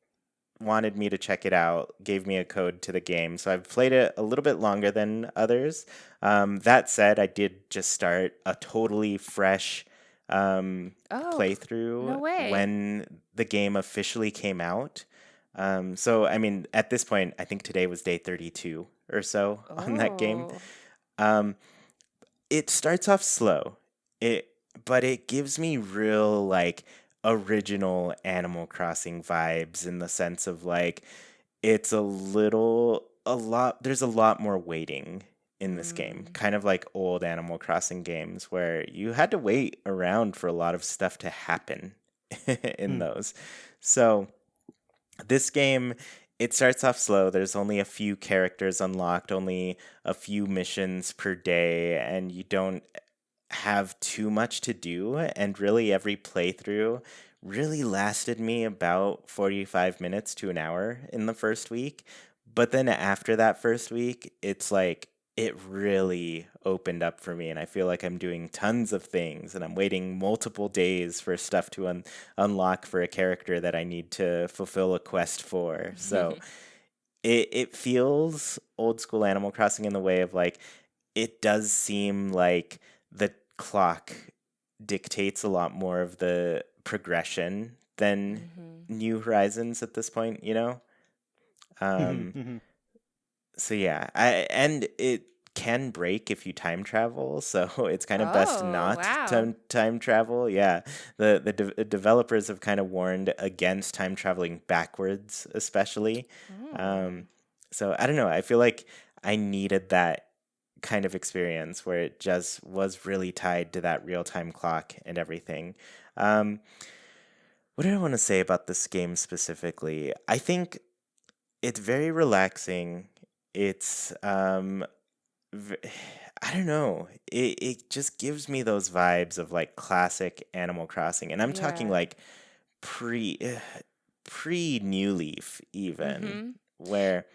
wanted me to check it out, gave me a code to the game. So I've played it a little bit longer than others. That said, I did just start a totally fresh Oh, no playthrough way. when the game officially came out. So, I mean, at this point, I think today was day 32 or so on that game. Oh. Um, it starts off slow. It but it gives me real like original Animal Crossing vibes in the sense of like it's a lot there's a lot more waiting in this game. Mm. Kind of like old Animal Crossing games where you had to wait around for a lot of stuff to happen in Hmm. those. So this game, it starts off slow. There's only a few characters unlocked, only a few missions per day, and you don't have too much to do. And really, every playthrough really lasted me about 45 minutes to an hour in the first week. But then after that first week, it's like it really opened up for me. And I feel like I'm doing tons of things and I'm waiting multiple days for stuff to unlock for a character that I need to fulfill a quest for. So it feels old school Animal Crossing in the way of like it does seem like the clock dictates a lot more of the progression than Mhm. New Horizons at this point, you know? Mhm, Um, mhm. so yeah, and it can break if you time travel, so it's kind of best Oh, not wow. to time travel. Yeah, the developers have kind of warned against time traveling backwards, especially. Oh. Um, so I don't know. I feel like I needed that kind of experience where it just was really tied to that real time clock and everything. Um, what did I want to say about this game specifically? I think it's very relaxing. It's v- I don't know. It just gives me those vibes of like classic Animal Crossing, and I'm talking Yeah. like pre pre New Leaf even, Mhm. where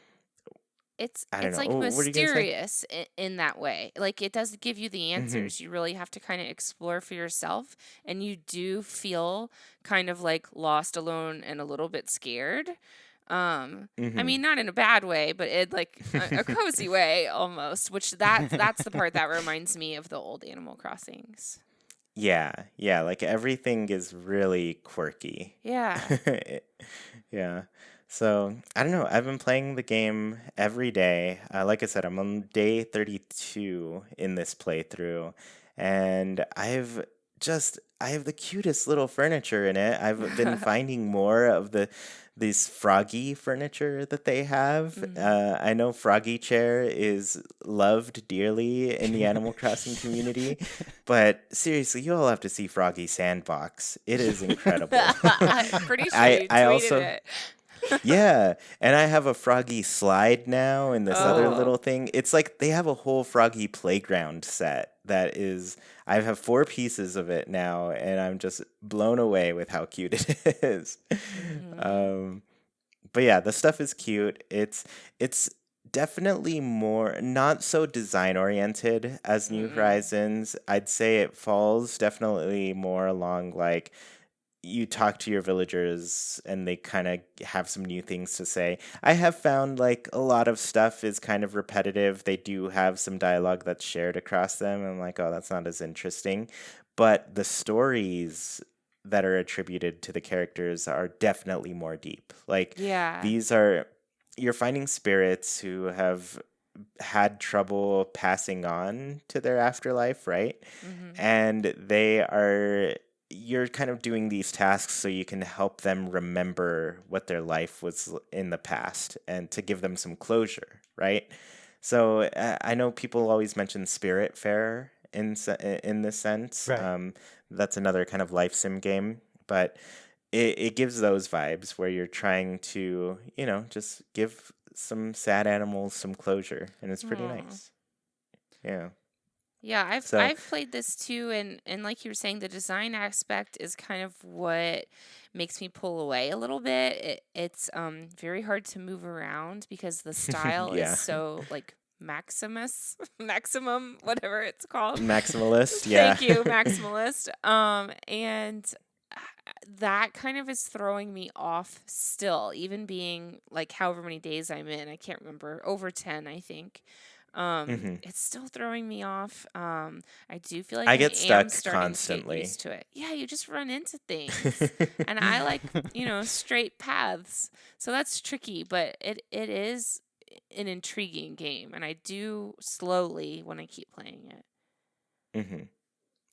I don't It's know. like Oh, what are you gonna say? mysterious in that way. Like it does give you the Hmm. answers. You really have to kind of explore for yourself, and you do feel kind of like lost, alone, and a little bit scared. I Hmm. mean, not in a bad way, but in like a cozy way almost. Which that's the part that reminds me of the old Animal Crossings. Yeah, yeah. Like everything is really quirky. Yeah. Yeah. So I don't know. I've been playing the game every day. Like I said, I'm on day 32 in this playthrough, and I have the cutest little furniture in it. I've been finding more of these froggy furniture that they have. Mm. I know Froggy Chair is loved dearly in the Animal Crossing community, but seriously, you all have to see Froggy Sandbox. It is incredible. I'm pretty sure you I tweeted also it. yeah, and I have a Froggy slide now and this other Oh. little thing. It's like they have a whole Froggy playground set that is I have 4 pieces of it now and I'm just blown away with how cute it is. Hmm. Um but yeah, the stuff is cute. It's definitely more not so design oriented as New Mm-mm. Horizons. I'd say it falls definitely more along like you talk to your villagers and they kind of have some new things to say. I have found like a lot of stuff is kind of repetitive. They do have some dialogue that's shared across them. I'm like, oh, that's not as interesting. But the stories that are attributed to the characters are definitely more deep. Like Yeah. these are you're finding spirits who have had trouble passing on to their afterlife, right? Hmm. And you're kind of doing these tasks so you can help them remember what their life was in the past and to give them some closure, right? So I know people always mention Spirit Fair in this sense. Right. That's another kind of life sim game, but it gives those vibes where you're trying to, just give some sad animals some closure, and it's pretty Oh. nice. Yeah. Yeah, I've So, I've played this too, and like you were saying, the design aspect is kind of what makes me pull away a little bit. It's very hard to move around because the style is yeah. so like Maximus, maximum, whatever it's called. Maximalist, yeah. Thank you, maximalist. And that kind of is throwing me off still, even being like however many days I'm in. I can't remember, over 10, I think. hmm It's still throwing me off. I do feel like I I get am stuck starting to get constantly. used to it. Yeah, you just run into things. And I like, straight paths. So that's tricky, but it is an intriguing game. And I do slowly when I keep playing it. hmm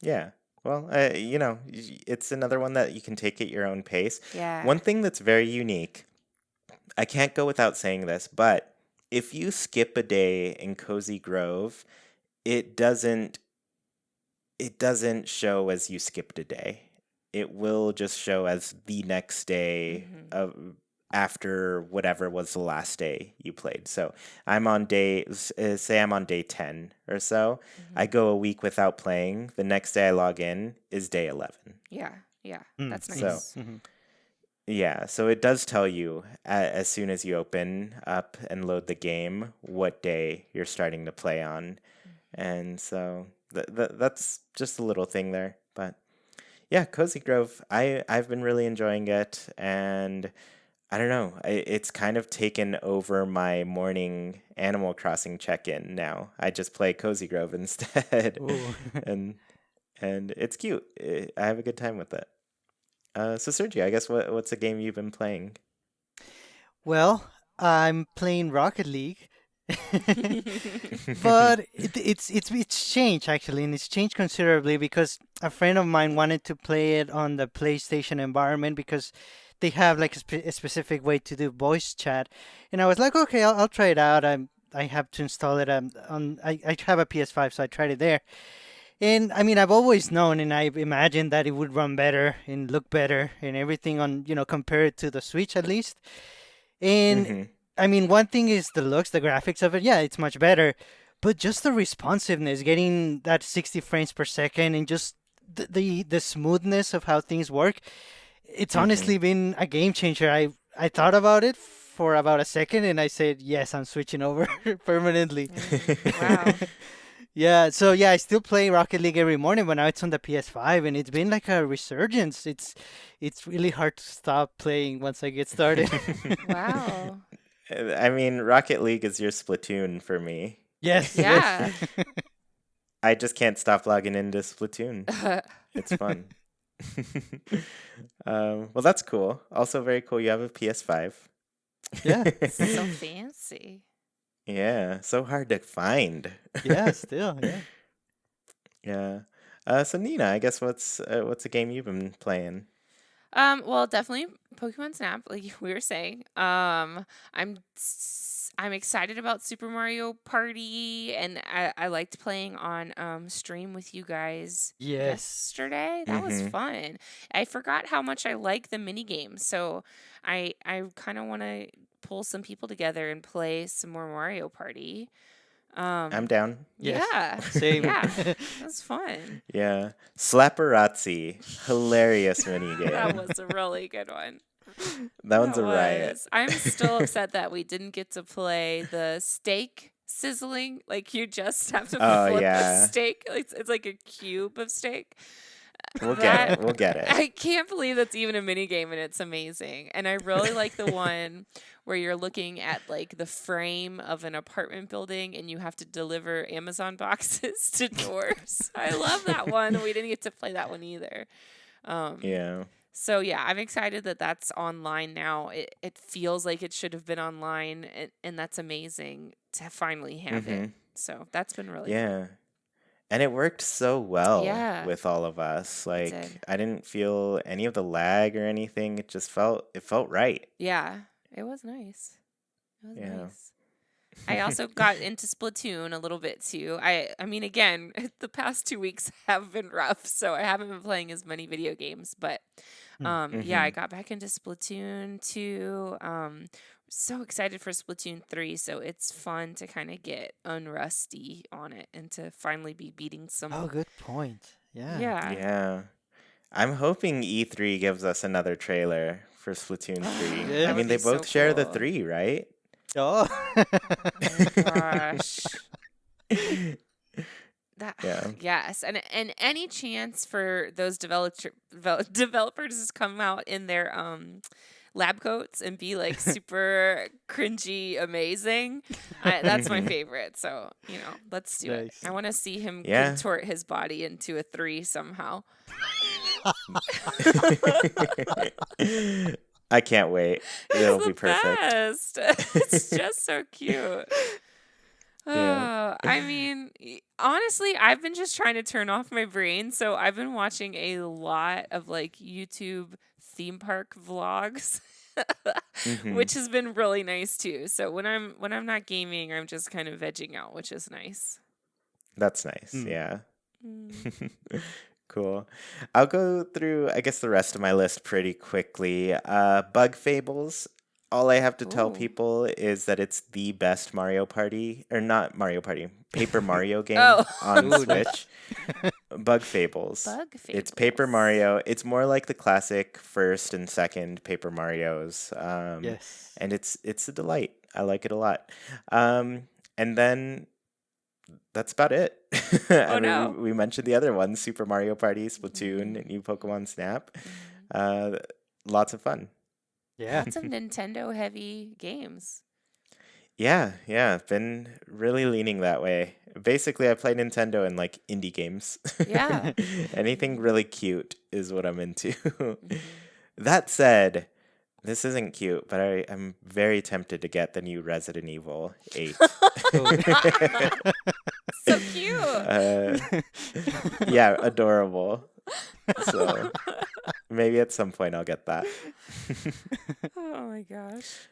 Yeah. Well, it's another one that you can take at your own pace. Yeah. One thing that's very unique, I can't go without saying this, but if you skip a day in Cozy Grove, it doesn't it doesn't show as you skipped a day. It will just show as the next day Hmm. of after whatever was the last day you played. So say I'm on day 10 or so. I Hmm. go a week without playing. The next day I log in is day 11. Yeah. Yeah. Mm, That's mhm, So nice. mhm. yeah, so it does tell you as soon as you open up and load the game what day you're starting to play on. And so that's just a little thing there. But yeah, Cozy Grove, I've been really enjoying it, and I don't know, it's kind of taken over my morning Animal Crossing check-in now. I just play Cozy Grove instead, Ooh. and it's cute. I have a good time with it. So Sergio, I guess what's a game you've been playing? Well, I'm playing Rocket League. But it's changed actually, and it's changed considerably because a friend of mine wanted to play it on the PlayStation environment because they have like a specific way to do voice chat, and I was like, okay, I'll try it out. I have to install it I have a PS5, so I tried it there. And I mean, I've always known and I've imagined that it would run better and look better and everything on, compared to the Switch at least. And hmm I mean, one thing is the looks, the graphics of it. Yeah, it's much better. But just the responsiveness, getting that 60 frames per second and just the smoothness of how things work, it's hmm honestly been a game changer. I thought about it for about a second and I said, yes, I'm switching over permanently. Wow. Yeah, so yeah, I still play Rocket League every morning, but now it's on the PS5 and it's been like a resurgence. It's really hard to stop playing once I get started. Wow. I mean, Rocket League is your Splatoon for me. Yes, yes. Yeah. I just can't stop logging into Splatoon. It's fun. Well, that's cool. Also, very cool. You have a PS5. Yeah. So fancy. Yeah, so hard to find. Yeah, still, yeah. Yeah. So Nina, I guess what's a game you've been playing? Well, definitely Pokemon Snap, like we were saying. I'm excited about Super Mario Party, and I liked playing on stream with you guys Yes. yesterday. That was Mm-hmm. fun. I forgot how much I like the mini games, so I kind of want to pull some people together and play some more Mario Party. I'm Um, down. Yes. yeah, Same. yeah, that was fun. Yeah. Slapperazzi. Hilarious That minigame. was a really good one. That one's That a riot. was. I'm still upset that we didn't get to play the steak sizzling. Like you just have to Oh flip a yeah. steak. It's like a cube of steak. We'll get That it. We'll get it. I can't believe that's even a mini game and it's amazing. And I really like the one where you're looking at like the frame of an apartment building and you have to deliver Amazon boxes to doors. I love that one. We didn't get to play that one either. Um, Yeah. so yeah, I'm excited that that's online now. It feels like it should have been online, and that's amazing to finally have it. Mm-hmm. So that's been really fun. Yeah. And it worked so well Yeah, with all of us. it Like did. I didn't feel any of the lag or anything. It felt right. Yeah, it was nice. It was Yeah. nice. I also got into Splatoon a little bit too. I mean, again, the past 2 weeks have been rough, so I haven't been playing as many video games. But Mm. yeah, I Mm-hmm. got back into Splatoon 2. So excited for Splatoon 3. So it's fun to kind of get unrusty on it and to finally be beating Oh, some. good point. Yeah. Yeah. Yeah. I'm hoping E3 gives us another trailer for Splatoon 3. I That Yeah. would mean, be they so both share the cool. 3, right? Oh. Oh my gosh. That Yeah. yes, and any chance for those developers to come out in their lab coats and be like super cringy amazing, that's my Hmm. favorite. So let's do it. Nice. I want to see him Yeah. contort his body into a 3 somehow. I can't wait. It's It'll the be perfect. best. It's just so cute. Yeah. Oh, I mean, honestly, I've been just trying to turn off my brain, so I've been watching a lot of like YouTube theme park vlogs, Hmm. which has been really nice too. So when I'm not gaming, I'm just kind of vegging out, which is nice. That's nice. Mm. Yeah. Mm. Cool. I'll go through, I guess, the rest of my list pretty quickly. Bug Fables. All I have to tell Ooh. people is that it's the best Mario Party, or not Mario Party, Paper Mario game Oh, on Ooh, nice. Switch. Bug Fables. Bug It's Paper Fables. Mario. It's more like the classic first and second Paper Marios. Yes. And it's a delight. I like it a lot. And then that's about it. Oh I mean, no. we mentioned the other ones: Super Mario Party, Splatoon, Mhm. New Pokemon Snap. Mhm. Uh, Lots of fun. Yeah. Lots of Nintendo heavy games. Yeah, yeah, been really leaning that way. Basically, I play Nintendo and like indie games. Yeah. Anything Mhm. really cute is what I'm into. Mhm. That said, this isn't cute, but I'm very tempted to get the new Resident Evil 8. Oh. So cute. uh, yeah, adorable. So maybe at some point I'll get that. Oh my gosh.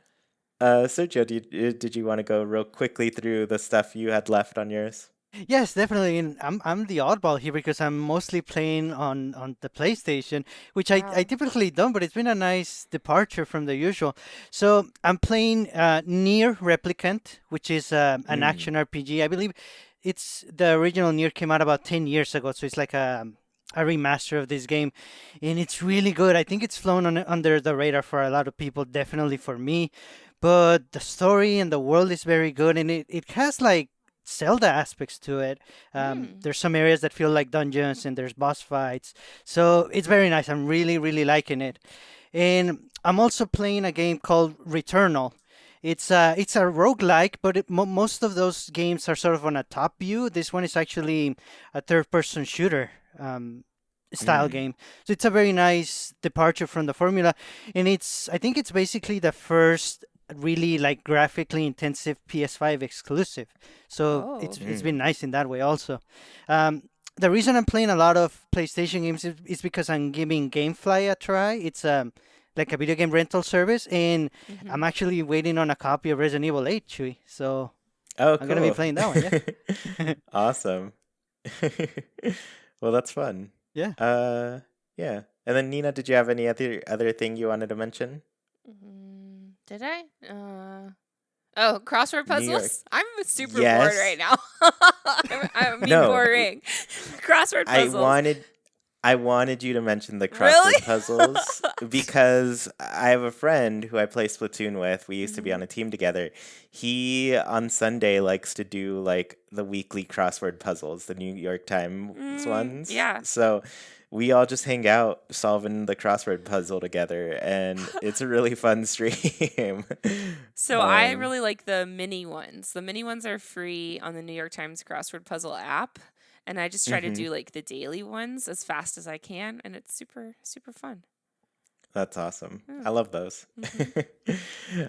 Sergio, did you want to go real quickly through the stuff you had left on yours? Yes, definitely. And I'm the oddball here because I'm mostly playing on the PlayStation, which I Wow. typically don't, but it's been a nice departure from the usual. So I'm playing Nier Replicant, which is an Mm. action RPG. I believe it's the original Nier came out about 10 years ago, so it's like a remaster of this game, and it's really good. I think it's flown under the radar for a lot of people, definitely for me. But the story and the world is very good, and it has like Zelda aspects to it. Mm. There's some areas that feel like dungeons, and there's boss fights. So it's very nice. I'm really, really liking it. And I'm also playing a game called Returnal. It's a roguelike, but most of those games are sort of on a top view. This one is actually a third person shooter. style Mm. game. So it's a very nice departure from the formula, and I think it's basically the first really like graphically intensive PS5 exclusive. So Oh. it's been Mm. nice in that way also. Um, the reason I'm playing a lot of PlayStation games is because I'm giving GameFly a try. It's like a video game rental service, and I'm Mhm. actually waiting on a copy of Resident Evil 8, Chewy. So Oh, I'm gonna be cool. playing that one. Yeah, Awesome. Well, that's fun. yeah. Uh, yeah. And then Nina, did you have any other thing you wanted to mention? Did I? Oh, crossword New York. puzzles? I'm super bored right Yes. now. I'm being No. boring. Crossword I puzzles. wanted I wanted you to mention the Really? crossword puzzles because I have a friend who I play Splatoon with. We used to be hmm on a team together. He on Sunday likes to do like the weekly crossword puzzles, the New York Times ones. Yeah. So we all just hang out solving the crossword puzzle together, and it's a really fun stream. So I um, really like the mini ones. The mini ones are free on the New York Times crossword puzzle app. And I just try to mhm. do like the daily ones as fast as I can. And it's super, super fun. That's awesome. Yeah. I love those. hmm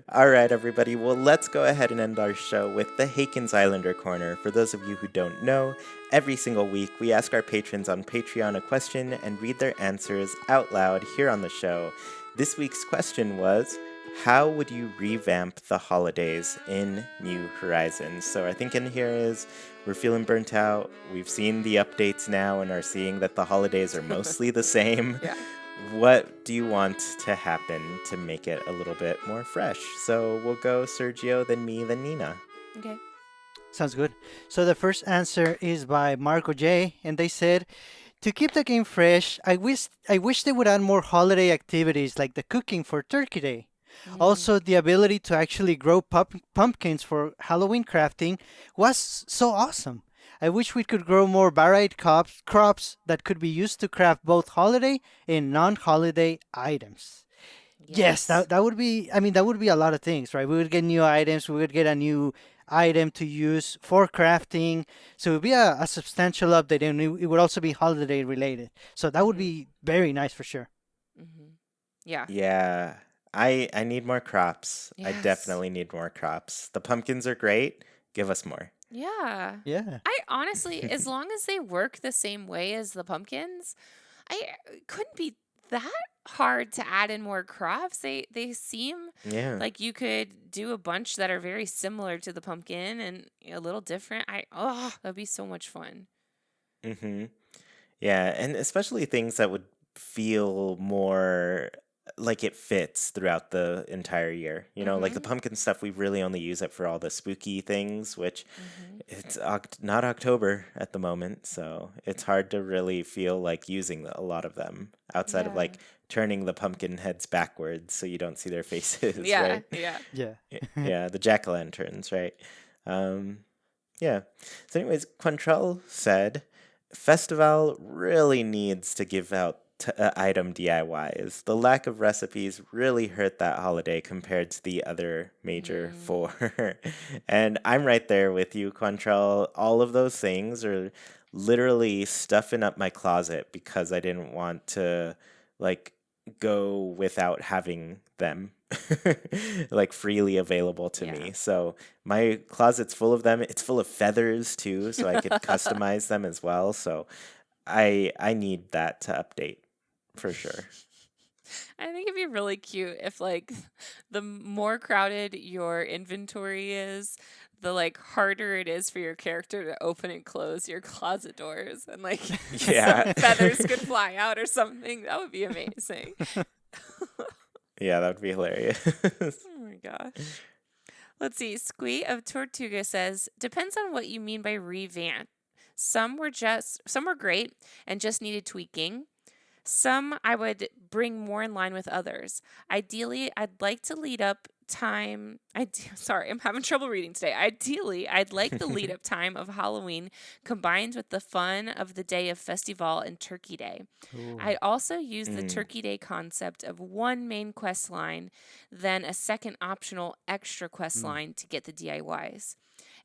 All right, everybody. Well, let's go ahead and end our show with the Haken's Islander Corner. For those of you who don't know, every single week we ask our patrons on Patreon a question and read their answers out loud here on the show. This week's question was, how would you revamp the holidays in New Horizons? So our thinking here is we're feeling burnt out. We've seen the updates now and are seeing that the holidays are mostly the same. Yeah. What do you want to happen to make it a little bit more fresh? So we'll go Sergio, then me, then Nina. Okay. Sounds good. So the first answer is by Marco J, and they said, to keep the game fresh, I wish they would add more holiday activities like the cooking for Turkey Day. Mm. Also, the ability to actually grow pumpkins for Halloween crafting was so awesome. I wish we could grow more varied crops that could be used to craft both holiday and non-holiday items. Yes, Yes. that would be. I mean, that would be a lot of things, right? We would get new items. We would get a new item to use for crafting. So it would be a substantial update, and it would also be holiday related. So that would hmm be very nice for sure. hmm Yeah. Yeah, I need more crops. I Yes. definitely need more crops. The pumpkins are great. Give us more. Yeah. Yeah. I honestly, as long as they work the same way as the pumpkins, I it couldn't be that hard to add in more crops. They seem Yeah. like you could do a bunch that are very similar to the pumpkin and a little different. That'd be so much fun. Mm-hmm. Yeah, and especially things that would feel more like it fits throughout the entire year. Like the Mhm. pumpkin stuff, we really only use it for all the spooky things, which Mhm. it's not October at the moment, so it's hard to really feel like using a lot of them outside of Yeah. like turning the pumpkin heads backwards so you don't see their faces, Yeah. right? Yeah. Yeah. Yeah, the jack-o'-lanterns, right? Um, yeah. So, anyways, Quantrell said, Festival really needs to give out item DIYs. The lack of recipes really hurt that holiday compared to the other major Mm. four. And I'm right there with you, Quantrell. All of those things are literally stuffing up my closet because I didn't want to, like, go without having them like freely available to Yeah. me. So my closet's full of them. It's full of feathers too, so I could customize them as well. So I need that to update for sure. I think it'd be really cute if like the more crowded your inventory is, the like harder it is for your character to open and close your closet doors and like some Yeah. feathers could fly out or something. That would be amazing. Yeah, that would be hilarious. Oh my gosh. Let's see. Squee of Tortuga says, depends on what you mean by revamp. Some were great and just needed tweaking. Some I would bring more in line with others. Ideally, I'd like to lead up time. Sorry, I'm having trouble reading today. Ideally, I'd like the lead up time of Halloween combined with the fun of the day of Festival and Turkey Day. Ooh. I'd also use the Mm, Turkey Day concept of one main quest line, then a second optional extra quest Mm. line to get the DIYs.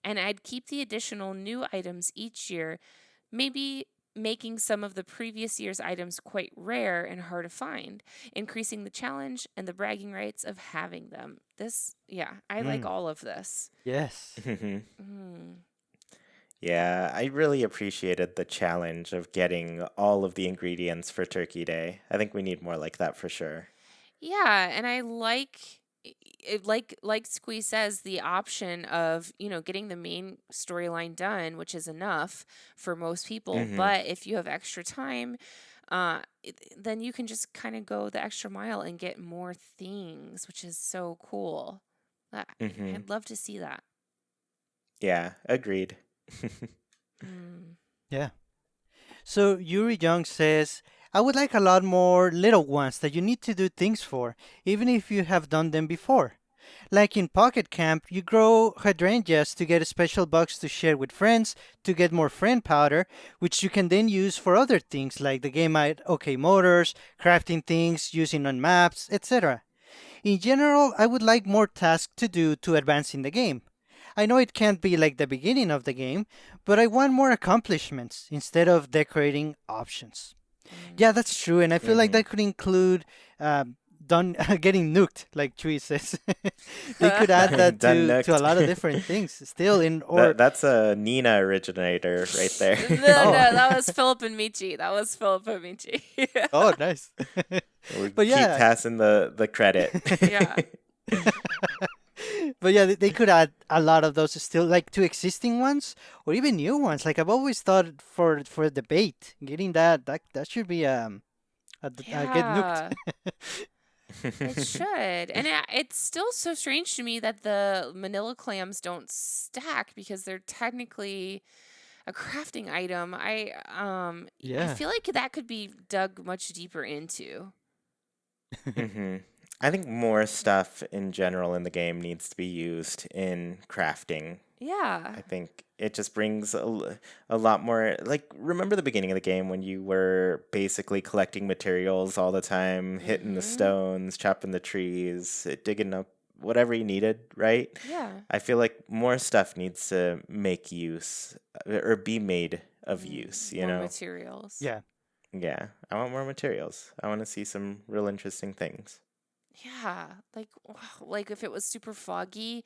And I'd keep the additional new items each year, maybe making some of the previous year's items quite rare and hard to find, increasing the challenge and the bragging rights of having them. This, yeah, I like Mm, all of this. yes. Mm. Yeah, I really appreciated the challenge of getting all of the ingredients for Turkey Day. I think we need more like that for sure. Yeah, and I like like Squeeze says, the option of, getting the main storyline done, which is enough for most people. Mm-hmm. But if you have extra time, then you can just kind of go the extra mile and get more things, which is so cool. Mm-hmm. I'd love to see that. Yeah, agreed. Mm. Yeah. So Yuri Young says, I would like a lot more little ones that you need to do things for, even if you have done them before. Like in Pocket Camp, you grow hydrangeas to get a special box to share with friends, to get more friend powder, which you can then use for other things like the game OK Motors, crafting things, using on maps, etc. In general, I would like more tasks to do to advance in the game. I know it can't be like the beginning of the game, but I want more accomplishments instead of decorating options. Yeah, Mm. that's true, and I feel like Mm-hmm. that could include done getting nuked, like Chuy says. They could add that Done to a lot of nooked. different things still in or That's a Nina originator right there. No, oh that was Philip and Michi. That was Philip and Michi. oh nice. We But keep yeah. passing the credit. Yeah. But yeah, they could add a lot of those still, like to existing ones or even new ones. Like I've always thought for debate, getting that should be get nuked. Yeah. It should. And it's still so strange to me that the manila clams don't stack because they're technically a crafting item. I Yeah. feel like that could be dug much deeper into. Hmm. I think more stuff in general in the game needs to be used in crafting. Yeah. I think it just brings a lot more. Like, remember the beginning of the game when you were basically collecting materials all the time, hitting the Mhm. stones, chopping the trees, digging up whatever you needed, right? Yeah. I feel like more stuff needs to make use or be made of Mm, use, you more know? materials. Yeah. Yeah, I want more materials. I want to see some real interesting things. Yeah. Like like if it was super foggy,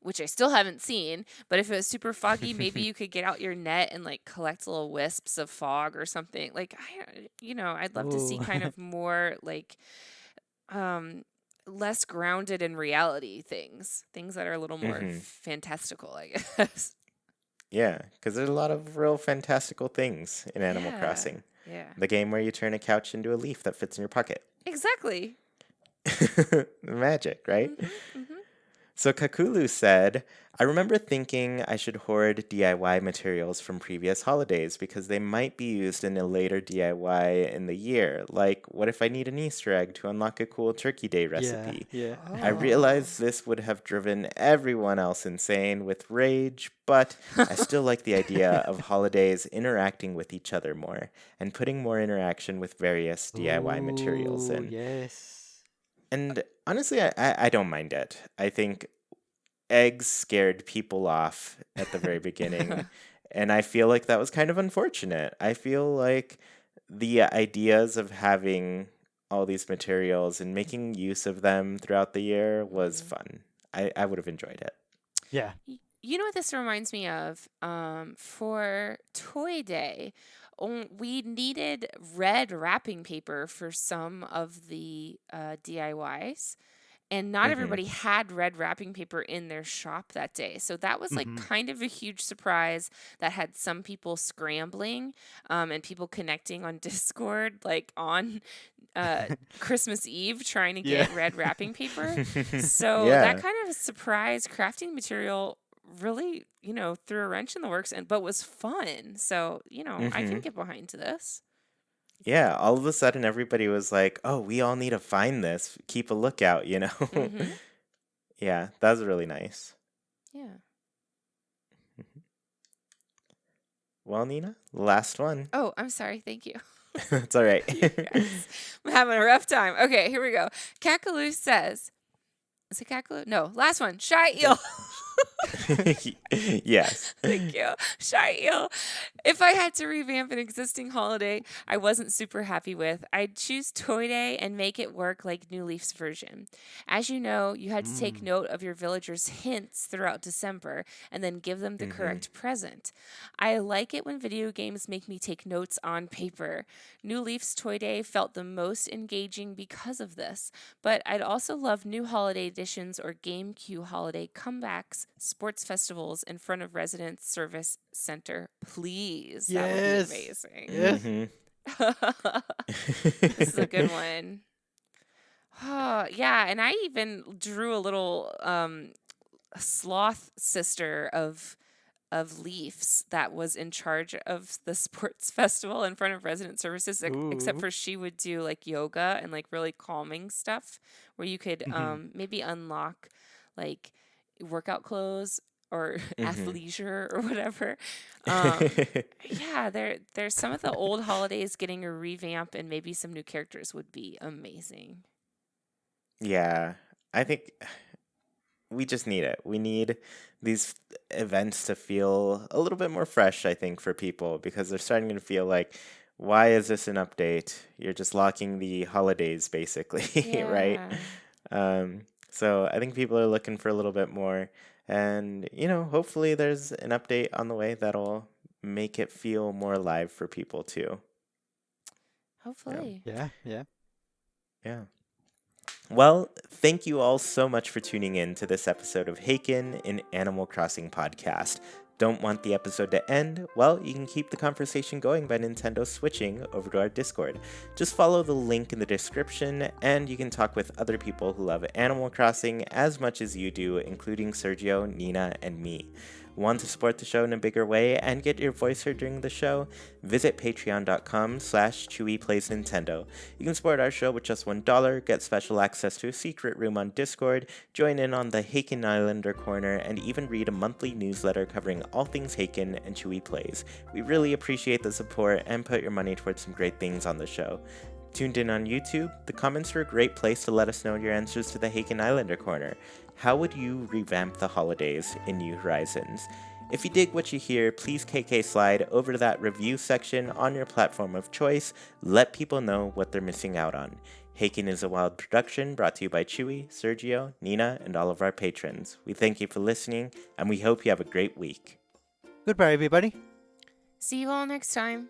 which I still haven't seen, but if it was super foggy, maybe you could get out your net and like collect little wisps of fog or something. Like I'd love to see Ooh. kind of more like um less grounded in reality things that are a little more Hmm. fantastical, I guess. Yeah, because there's a lot of real fantastical things in Animal Yeah. Crossing. Yeah. The game where you turn a couch into a leaf that fits in your pocket. Exactly. Magic, right? Mhm. Mhm. So Kakulu said, I remember thinking I should hoard DIY materials from previous holidays because they might be used in a later DIY in the year. Like, what if I need an Easter egg to unlock a cool Turkey Day Yeah. recipe? Yeah. I Oh. realized this would have driven everyone else insane with rage, but I still like the idea of holidays interacting with each other more and putting more interaction with various DIY materials Ooh, in. yes. And honestly, I don't mind it. I think eggs scared people off at the very beginning. And I feel like that was kind of unfortunate. I feel like the ideas of having all these materials and making use of them throughout the year was Mhm. fun. I would have enjoyed it. Yeah. You know what this reminds me of? For Toy Day, we needed red wrapping paper for some of the DIYs, and not Hmm. everybody had red wrapping paper in their shop that day. So that was like Hmm. kind of a huge surprise that had some people scrambling, and people connecting on Discord, like on uh, Christmas Eve, trying to Yeah. get red wrapping paper. So that Yeah. kind of surprise crafting material really, threw a wrench in the works and but was fun. So, I Hmm. can get behind to this. Yeah. All of a sudden, everybody was like, oh, we all need to find this. Keep a lookout, you know? Mhm. Yeah, that was really nice. Yeah. Well, Nina, last one. Oh, I'm sorry. Thank you. It's all right. You guys. I'm having a rough time. Okay, here we go. Kakaloo says, is it Kakaloo? No, last one. Shy Yeah. Eel. Yes. Thank you. Shail. If I had to revamp an existing holiday I wasn't super happy with, I'd choose Toy Day and make it work like New Leaf's version. As you know, you had to take Mm. note of your villagers' hints throughout December and then give them the Mm-hmm. correct present. I like it when video games make me take notes on paper. New Leaf's Toy Day felt the most engaging because of this, but I'd also love new holiday editions or GameCube holiday comebacks, sports festivals in front of Residence Service Center, please. That would be Yes. amazing. Yes. Mm-hmm. This is a good one. Yeah, and I even drew a little sloth sister of Leafs that was in charge of the sports festival in front of resident services, except Ooh. for she would do like yoga and like really calming stuff where you could Mhm. maybe unlock like workout clothes or Mm-hmm. athleisure or whatever. Um, yeah, there's some of the old holidays getting a revamp and maybe some new characters would be amazing. Yeah, I think we just need it. We need these events to feel a little bit more fresh, I think, for people because they're starting to feel like, why is this an update? You're just locking the holidays, basically, right? Yeah. So I think people are looking for a little bit more. And, hopefully there's an update on the way that'll make it feel more alive for people too. Yeah. Hopefully. Yeah. Yeah. Yeah. Well, thank you all so much for tuning in to this episode of Haken, an Animal Crossing podcast. Don't want the episode to end? Well, you can keep the conversation going by Nintendo switching over to our Discord. Just follow the link in the description, and you can talk with other people who love Animal Crossing as much as you do, including Sergio, Nina, and me. Want to support the show in a bigger way and get your voice heard during the show? Visit patreon.com/ChuiPlaysNintendo. You can support our show with just $1, get special access to a secret room on Discord, join in on the Haken Islander Corner, and even read a monthly newsletter covering all things Haken and Chuy Plays. We really appreciate the support and put your money towards some great things on the show. Tuned in on YouTube, the comments are a great place to let us know your answers to the Haken Islander Corner. How would you revamp the holidays in New Horizons? If you dig what you hear, please KK slide over to that review section on your platform of choice. Let people know what they're missing out on. Haken is a Wild production brought to you by Chuy, Sergio, Nina, and all of our patrons. We thank you for listening, and we hope you have a great week. Goodbye, everybody. See you all next time.